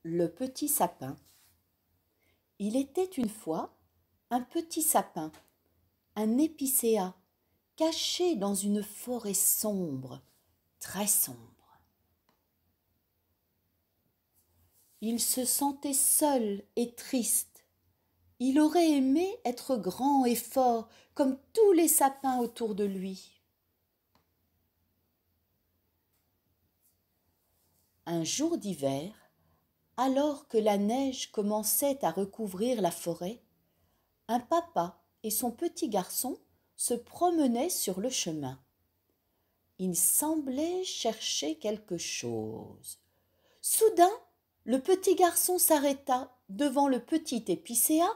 Le petit sapin. Il était une fois un petit sapin, un épicéa, caché dans une forêt sombre, très sombre. Il se sentait seul et triste. Il aurait aimé être grand et fort comme tous les sapins autour de lui. Un jour d'hiver, alors que la neige commençait à recouvrir la forêt, un papa et son petit garçon se promenaient sur le chemin. Ils semblaient chercher quelque chose. Soudain, le petit garçon s'arrêta devant le petit épicéa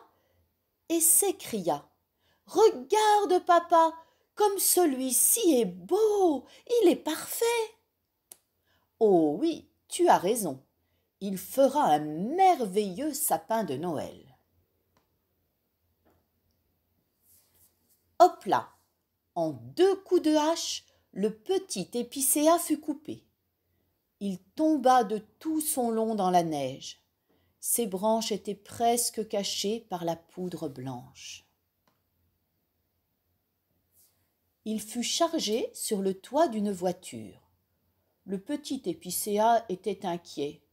et s'écria: « Regarde, papa, comme celui-ci est beau, il est parfait. » « Oh oui, tu as raison, il fera un merveilleux sapin de Noël. » Hop là! En 2 coups de hache, le petit épicéa fut coupé. Il tomba de tout son long dans la neige. Ses branches étaient presque cachées par la poudre blanche. Il fut chargé sur le toit d'une voiture. Le petit épicéa était inquiet.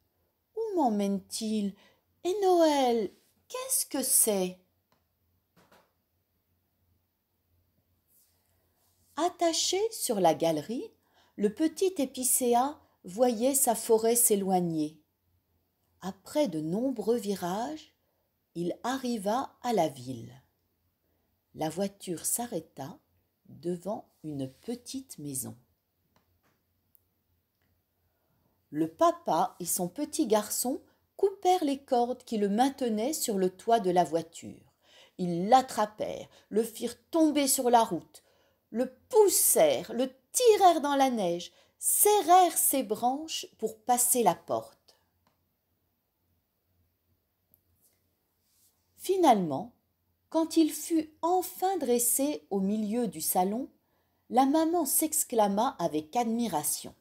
Où m'emmène-t-il? Et Noël, qu'est-ce que c'est? Attaché sur la galerie, le petit épicéa voyait sa forêt s'éloigner. Après de nombreux virages, il arriva à la ville. La voiture s'arrêta devant une petite maison. Le papa et son petit garçon coupèrent les cordes qui le maintenaient sur le toit de la voiture. Ils l'attrapèrent, le firent tomber sur la route, le poussèrent, le tirèrent dans la neige, serrèrent ses branches pour passer la porte. Finalement, quand il fut enfin dressé au milieu du salon, la maman s'exclama avec admiration: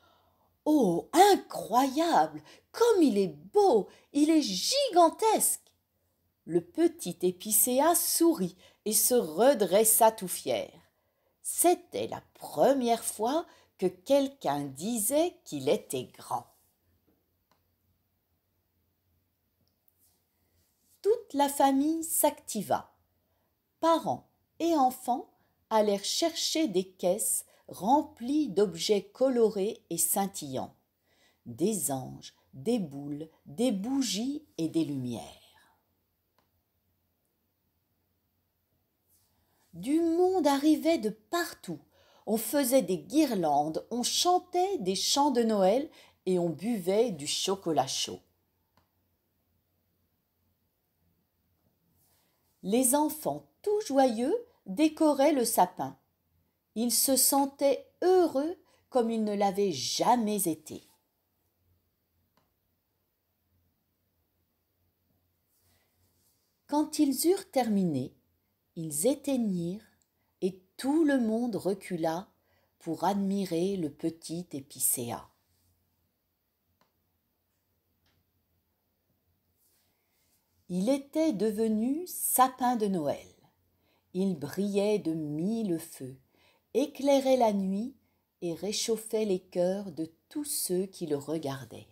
« Oh, incroyable! Comme il est beau! Il est gigantesque !» Le petit épicéa sourit et se redressa tout fier. C'était la première fois que quelqu'un disait qu'il était grand. Toute la famille s'activa. Parents et enfants allèrent chercher des caisses remplies d'objets colorés et scintillants, des anges, des boules, des bougies et des lumières. Du monde arrivait de partout. On faisait des guirlandes, on chantait des chants de Noël et on buvait du chocolat chaud. Les enfants, tout joyeux, décoraient le sapin. Ils se sentaient heureux comme ils ne l'avaient jamais été. Quand ils eurent terminé, ils éteignirent et tout le monde recula pour admirer le petit épicéa. Il était devenu sapin de Noël. Il brillait de 1000 feux, éclairait la nuit et réchauffait les cœurs de tous ceux qui le regardaient.